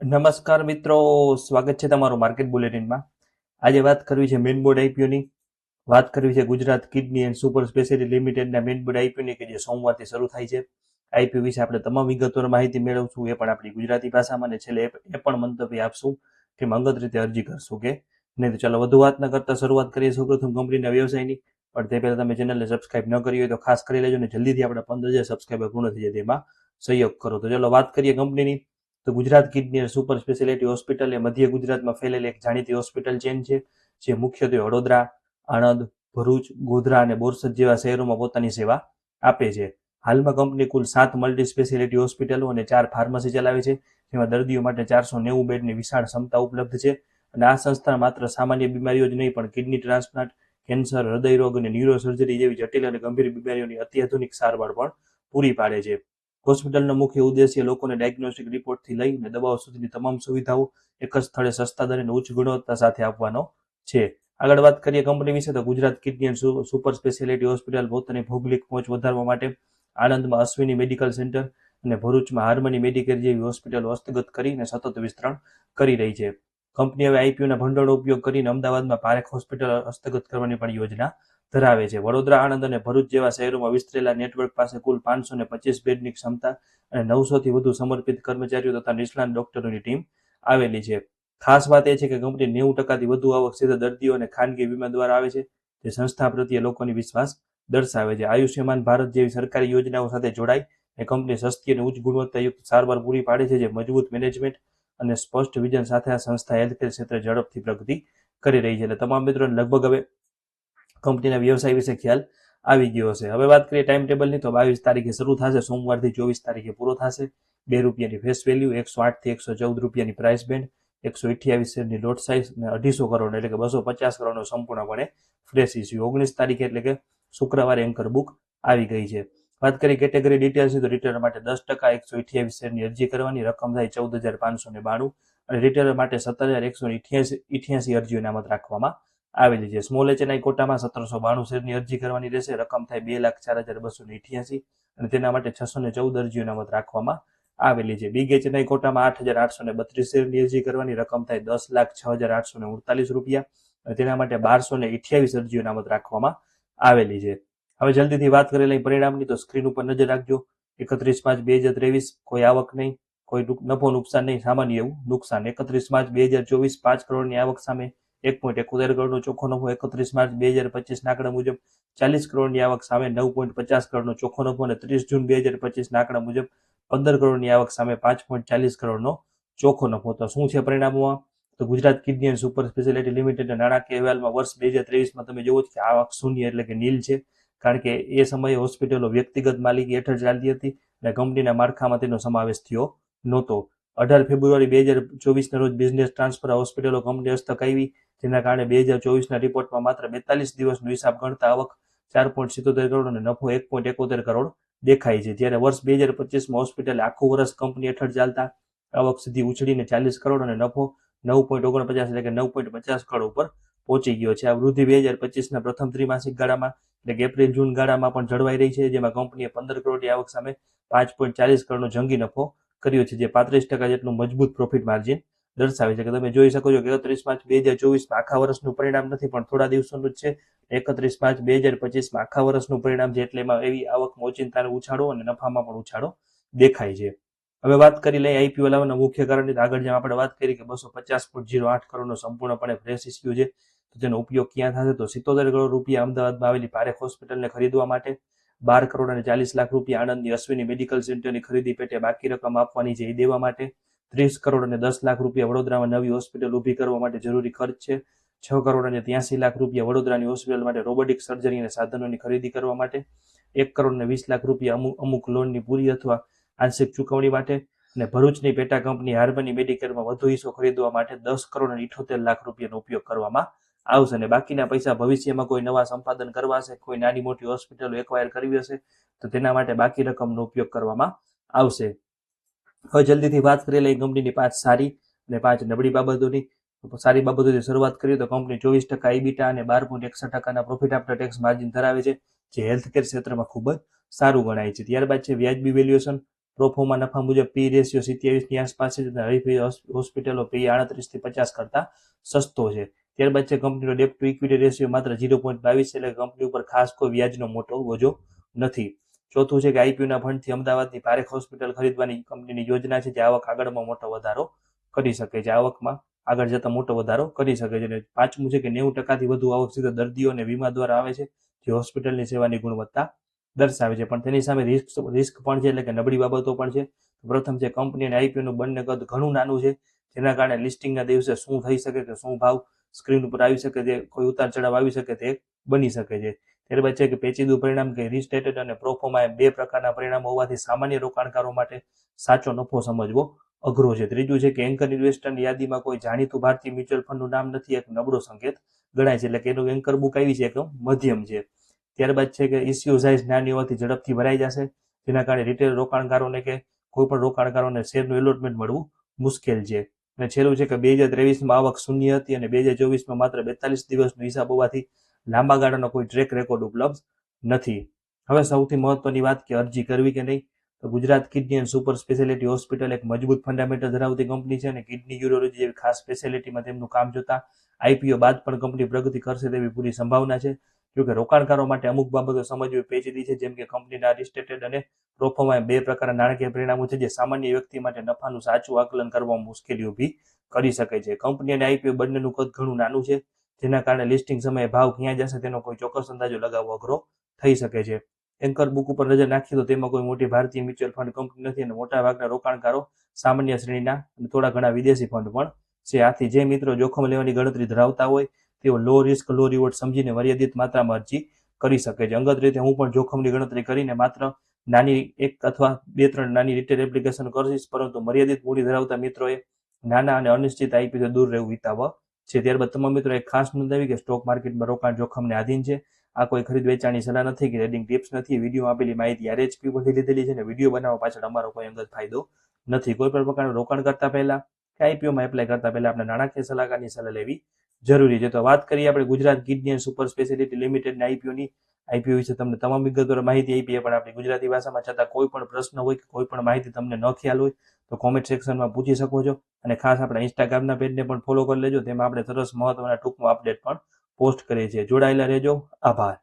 નમસ્કાર મિત્રો, સ્વાગત છે તમારું માર્કેટ બુલેટિનમાં. આજે વાત કરવી છે મેઇન બોર્ડ આઈપીઓની. વાત કરવી છે Gujarat kidney and super speciality લિમિટેડના મેઇન બોર્ડ આઈપીઓની કે જે સોમવારથી શરૂ થાય છે. આઈપીઓ વિશે આપણે તમામ વિગતવાર માહિતી મેળવશું, એ પણ આપણી ગુજરાતી ભાષામાં, અને છેલ્લે એ પણ મંતવ્ય આપશું કે અંગત રીતે અરજી કરશું કે નહીં. તો ચાલો વધુ વાત ન કરતા શરૂઆત કરીએ સૌપ્રથમ કંપનીના વ્યવસાયની. પણ તે પહેલાં તમે ચેનલને સબસ્ક્રાઇબ ન કરી હોય તો ખાસ કરી લેજો, અને જલ્દીથી આપણે 15,000 સબસ્ક્રાઇબર પૂર્ણ થઈ જાય તેમાં સહયોગ કરો. તો ચાલો વાત કરીએ કંપનીની. તો Gujarat kidney and super speciality hospital એ મધ્ય ગુજરાતમાં ફેલેલી એક જાણીતી હોસ્પિટલ ચેન છે, જે મુખ્યત્વે વડોદરા, આણંદ, ભરૂચ, ગોધરા અને બોરસદ જેવા શહેરોમાં પોતાની સેવા આપે છે. હાલમાં કંપની કુલ 7 મલ્ટી સ્પેશિયાલિટી હોસ્પિટલો અને 4 ફાર્મસી ચલાવે છે, જેમાં દર્દીઓ માટે 490 બેડની વિશાળ ક્ષમતા ઉપલબ્ધ છે. અને આ સંસ્થા માત્ર સામાન્ય બીમારીઓ જ નહીં, પણ કિડની ટ્રાન્સપ્લાન્ટ, કેન્સર, હૃદયરોગ અને ન્યુરોસર્જરી જેવી જટિલ અને ગંભીર બીમારીઓની અત્યાધુનિક સારવાર પણ પૂરી પાડે છે. હોસ્પિટલનો મુખ્ય ઉદ્દેશ્ય લોકોને ડાયગ્નોસ્ટિક રિપોર્ટથી લઈને દવાઓ સુધીની તમામ સુવિધાઓ એક જ સ્થળે સસ્તા દરે અને ઉચ્ચ ગુણવત્તા સાથે આપવાનો છે. આગળ વાત કરીએ કંપની વિશે, તો Gujarat kidney and super speciality hospital પોતાની ભૌગોલિક પહોંચ વધારવા માટે આણંદમાં અશ્વિની મેડિકલ સેન્ટર અને ભરૂચમાં હાર્મની મેડિકેર જેવી હોસ્પિટલો હસ્તગત કરીને સતત વિસ્તરણ કરી રહી છે. કંપની હવે આઈપીઓના ભંડોળનો ઉપયોગ કરીને અમદાવાદમાં પારેખ હોસ્પિટલ હસ્તગત કરવાની પણ યોજના ધરાવે છે. વડોદરા, આણંદ અને ભરૂચ જેવા શહેરોમાં વિસ્તરેલા નેટવર્ક પાસે કુલ 525 બેડની ક્ષમતા અને 900 થી વધુ સમર્પિત કર્મચારીઓ તથા નિષ્ણાત ડોક્ટરોની ટીમ આવેલી છે. ખાસ વાત એ છે કે કંપની 90% થી વધુ આવક સીધા દર્દીઓ અને ખાનગી વીમા દ્વારા આવે છે, જે સંસ્થા પ્રત્યે લોકોની વિશ્વાસ દર્શાવે છે. આયુષ્યમાન ભારત જેવી સરકારી યોજનાઓ સાથે જોડાઈ એ કંપની સસ્તી અને ઉચ્ચ ગુણવત્તાયુક્ત સારવાર પૂરી પાડે છે, જે મજબૂત મેનેજમેન્ટ અને સ્પષ્ટ વિઝન સાથે આ સંસ્થા હેલ્થકેર ક્ષેત્રે ઝડપથી પ્રગતિ કરી રહી છે. એટલે તમામ મિત્રોને લગભગ હવે કંપનીના વ્યવસાય વિશે ખ્યાલ આવી ગયો હશે. હવે વાત કરીએ ટાઈમ ટેબલની, તો 22 તારીખે શરૂ થશે, સોમવારથી 24 તારીખે પૂરો થશે. ₹2 ફેસ વેલ્યુ, 108 થી 114 રૂપિયાની પ્રાઇસ બેન્ડ, 128 શેરની લોટ સાઇઝ અને 250 કરોડ એટલે કે 250 કરોડનો સંપૂર્ણપણે ફ્રેશ ઇસ્યુ. 19 તારીખે એટલે કે શુક્રવારે એન્કર બુક આવી ગઈ છે. વાત કરી કેટેગરી ડિટેલ્સની, તો રિટેલર માટે 10%, 128 શેરની અરજી કરવાની, રકમ થાય 14,592 અને રિટેલર માટે 17,188 અરજીઓ અનામત રાખવામાં આવેલી છે. સ્મોલ એચએનઆઈ કોટામાં 1792 શેરની અરજી કરવાની રહેશે, રકમ થાય 2,04,288 અને તેના માટે 614 અરજીઓ અનામત રાખવામાં આવેલી છે. બિગ એચએનઆઈ કોટામાં 8,832 શેરની અરજી કરવાની, રકમ થાય 10,06,848 રૂપિયા અને તેના માટે 1,228 અરજીઓ અનામત રાખવામાં આવેલી છે. હવે જલ્દીથી વાત કરી લઈએ પરિણામની, તો સ્ક્રીન ઉપર નજર રાખજો. 31/5/2023 કોઈ આવક નહીં, કોઈ નફો નુકસાન નહીં, સામાન્ય એવું નુકસાન. 31/5/2024 5 કરોડની આવક સામે 1.71 કરોડનો ચોખ્ખો નફો. 31/5/2025 આંકડા મુજબ 40 કરોડની આવક સામે 9.50 કરોડનો ચોખ્ખો નફો અને 30 જૂન 2025 આંકડા મુજબ 15 કરોડની આવક સામે 5.40 કરોડનો ચોખ્ખો નફો. તો શું છે પરિણામોમાં? તો Gujarat kidney and super speciality લિમિટેડના નાણાકીય અહેવાલમાં વર્ષ 2023માં તમે જોવો કે આવક શૂન્ય એટલે કે નીલ છે, કારણ કે એ સમયે હોસ્પિટલો વ્યક્તિગત માલિકી હેઠળ ચાલતી હતી અને કંપનીના માળખામાં તેનો સમાવેશ થયો નહોતો. 18 ફેબ્રુઆરી 2024ના રોજ બિઝનેસ ટ્રાન્સફર હોસ્પિટલો કંપની હસ્તક આવી, જેના કારણે 2024ના રિપોર્ટમાં માત્ર 42 દિવસનો હિસાબ ગણતા આવક 4.77 કરોડ અને નફો 1.71 કરોડ દેખાય છે. જ્યારે વર્ષ 2025માં હોસ્પિટલે આખું વર્ષ કંપની હેઠળ ચાલતા આવક સીધી ઉછળીને 40 કરોડ અને નફો 9.49 એટલે કે 9.50 કરોડ ઉપર પહોંચી ગયો છે. આ વૃદ્ધિ 2025ના પ્રથમ ત્રિમાસિક ગાળામાં એટલે કે એપ્રિલ જૂન ગાળામાં પણ જળવાઈ રહી છે, જેમાં કંપનીએ 15 કરોડની આવક સામે 5.40 કરોડનો જંગી નફો કર્યો છે, જે 35% જેટલું મજબૂત પ્રોફિટ માર્જિન દર્શાવે છે. કે તમે જોઈ શકો છો કે 31 માર્ચ 2024માં આખા વર્ષનું પરિણામ નથી, પણ થોડા દિવસોનું જ છે. 31 માર્ચ 2025માં આખા વર્ષનું પરિણામ છે, એટલે એમાં એવી આવકમાં ઓચિંતાનો ઉછાળો અને નફામાં પણ ઉછાળો દેખાય છે. હવે વાત કરી લઈએ આઈપીઓ લાવવાના મુખ્ય કારણની. આગળ જેમ આપણે વાત કરી કે 250.08 કરોડનો સંપૂર્ણપણે ફ્રેશ ઇસ્યુ છે, તો તેનો ઉપયોગ ક્યાં થશે? તો 77 કરોડ રૂપિયા અમદાવાદમાં આવેલી પારેખ હોસ્પિટલને ખરીદવા માટે, 12 કરોડ અને 40 લાખ રૂપિયા આણંદની અશ્વિની મેડિકલ સેન્ટરની ખરીદી પેટે બાકી રકમ આપવાની છે, એ દેવા માટે, 30 કરોડ અને 10 લાખ રૂપિયા વડોદરામાં નવી હોસ્પિટલ ઊભી કરવા માટે જરૂરી ખર્ચ છે, 6 કરોડ અને 83 લાખ રૂપિયા વડોદરાની હોસ્પિટલ માટે રોબોટિક સર્જરી અને સાધનોની ખરીદી કરવા માટે, 1 કરોડ અને 20 લાખ રૂપિયા અમુક લોનની પૂરી અથવા આંશિક ચૂકવણી માટે અને ભરૂચની પેટા કંપની હાર્મની મેડિકેરમાં વધુ હિસ્સો ખરીદવા માટે 10 કરોડ અને 78 લાખ રૂપિયાનો ઉપયોગ કરવામાં આવશે. અને બાકીના પૈસા ભવિષ્યમાં કોઈ નવા સંપાદન કરવા હશે, કોઈ નાની મોટી હોસ્પિટલો એક્વાયર કરવી હશે, તો તેના માટે બાકી રકમનો ઉપયોગ કરવામાં આવશે. હવે જલ્દીથી વાત કરી લઈએ કંપનીની 5 સારી અને 5 નબળી બાબતોની. સારી બાબતોથી શરૂઆત કરીએ તો કંપની 24% ઇબીટા અને 12.61% પ્રોફિટ આફ્ટર ટેક્સ માર્જિન ધરાવે છે, જે હેલ્થકેર ક્ષેત્રમાં ખૂબ જ સારું ગણાય છે. ત્યારબાદ છે વ્યાજબી વેલ્યુએશન. પ્રોફોર્મા નફા મુજબ પી રેશિયો 27ની આસપાસ છે, હરીફી હોસ્પિટલો પી 38 થી 50 કરતા સસ્તો છે. ત્યારબાદ છે કંપનીનો ડેટ ટુ ઇક્વિટી રેશિયો માત્ર 0.22 એટલે કંપની ઉપર ખાસ કોઈ વ્યાજનો મોટો બોજો નથી. ચોથું છે કે આઈપીઓના ફંડથી અમદાવાદની પારેખ હોસ્પિટલ ખરીદવાની કંપનીની યોજના છે, જે આવક આગળમાં મોટો વધારો કરી શકે છે. આવકમાં આગળ જતા મોટો વધારો કરી શકે છે. અને પાંચમું છે કે 90%થી વધુ આવક સીધા દર્દીઓ અને વીમા દ્વારા આવે છે, જે હોસ્પિટલની સેવાની ગુણવત્તા દર્શાવે છે. પણ તેની સામે રિસ્ક પણ છે, એટલે કે નબળી બાબતો પણ છે. પ્રથમ છે કંપની અને આઈપીઓનું બંને કદ ઘણું નાનું છે, જેના કારણે લિસ્ટિંગના દિવસે શું થઈ શકે કે શું ભાવ સ્ક્રીન ઉપર આવી શકે, તે કોઈ ઉતાર ચઢાવ આવી શકે તે બની શકે છે. ત્યારબાદ છે કે પેચીદું પરિણામ કે રિસ્ટેટેડ અને પ્રોફોર્મા એ બે પ્રકારના પરિણામો હોવાથી સામાન્ય રોકાણકારો માટે સાચો નફો સમજવો અઘરો છે. ત્રીજું છે કે એન્કર ઇન્વેસ્ટરની યાદીમાં કોઈ જાણીતું ભારતીય મ્યુચ્યુઅલ ફંડનું નામ નથી, એક નબળો સંકેત ગણાય છે, એટલે કે એનું એન્કર બુક આવી છે એક મધ્યમ છે. ત્યારબાદ છે કે ઇસ્યુ સાઇઝ નાની હોવાથી ઝડપથી ભરાઈ જશે, જેના કારણે રિટેલ રોકાણકારોને કે કોઈ પણ રોકાણકારોને શેરનું એલોટમેન્ટ મળવું મુશ્કેલ છે. અને છેલ્લું છે કે 2023માં આવક શૂન્ય હતી અને 2024માં માત્ર 42 દિવસનો હિસાબ હોવાથી લાંબા ગાળાનો કોઈ ટ્રેક રેકોર્ડ ઉપલબ્ધ નથી. હવે સૌથી મહત્વની વાત કે અરજી કરવી કે નહીં. તો Gujarat kidney and super speciality hospital એક મજબૂત ફંડામેન્ટલ ધરાવતી કંપની છે અને કિડની યુરોલોજી જેવી ખાસ સ્પેશિયાલિટીમાં તેમનું કામ જોતા આઈપીઓ બાદ પણ કંપની પ્રગતિ કરશે તેવી પૂરી સંભાવના છે. જોકે રોકાણકારો માટે અમુક બાબતો સમજવી પેચીદી છે, જેમ કે કંપનીના રિસ્ટેટેડ અને પ્રોફોર્મા બે પ્રકારના નાણાકીય પરિણામો છે, જે સામાન્ય વ્યક્તિ માટે નફાનું સાચું આકલન કરવામાં મુશ્કેલી ઊભી કરી શકે છે. કંપની અને આઈપીઓ બંનેનું કદ ઘણું નાનું છે, જેના કારણે લિસ્ટિંગ સમયે ભાવ ક્યાં જશે તેનો કોઈ ચોક્કસ અંદાજો લગાવવો અઘરો થઈ શકે છે. એન્કર બુક ઉપર નજર નાખીએ તો તેમાં કોઈ મોટી ભારતીય મ્યુચ્યુઅલ ફંડ કંપની નથી અને મોટાભાગના રોકાણકારો સામાન્ય શ્રેણીના અને થોડા ઘણા વિદેશી ફંડ પણ છે. આથી જે મિત્રો જોખમ લેવાની ગણતરી ધરાવતા હોય તેઓ લો રિસ્ક લો રિવોર્ડ સમજીને મર્યાદિત માત્રામાં અરજી કરી શકે છે. અંગત રીતે હું પણ જોખમની ગણતરી કરીને માત્ર નાની એક અથવા 2-3 નાની રિટેલ એપ્લિકેશન કરીશ, પરંતુ મર્યાદિત મૂડી ધરાવતા મિત્રોએ નાના અને અનિશ્ચિત આઈપીથી દૂર રહેવું વિતાવવા છે. ત્યારબાદ તમામ મિત્રો એક ખાસ નોંધાવી કે સ્ટોક માર્કેટમાં રોકાણ જોખમને આધીન છે. આ કોઈ ખરીદ વેચાણની સલાહ નથી કે ટ્રેડિંગ ટિપ્સ નથી. વિડીયો આપેલી માહિતી આરએચપી પરથી લીધેલી છે અને વિડીયો બનાવવા પાછળ અમારો કોઈ અંગત ફાયદો નથી. કોઈ પણ પ્રકારનું રોકાણ કરતા પહેલા કે આઈપીઓમાં એપ્લાય કરતા પહેલા આપણે નાણાકીય સલાહકારની સલાહ લેવી જરૂરી છે. તો વાત કરીએ આપણે Gujarat kidney and super speciality લિમિટેડના આઈપીઓ વિશે તમને તમામ વિગતવાર માહિતી આપી પણ આપણી ગુજરાતી ભાષામાં. છતાં કોઈ પણ પ્રશ્ન હોય કે કોઈ પણ માહિતી તમને ન ખ્યાલ હોય તો કોમેન્ટ સેક્શનમાં પૂછી શકો છો. અને ખાસ આપણા ઇન્સ્ટાગ્રામના પેજને પણ ફોલો કરી લેજો, તેમાં આપણે સરસ મહત્વના ટૂંકમાં અપડેટ પણ પોસ્ટ કરીએ છીએ. જોડાયેલા રહેજો. આભાર.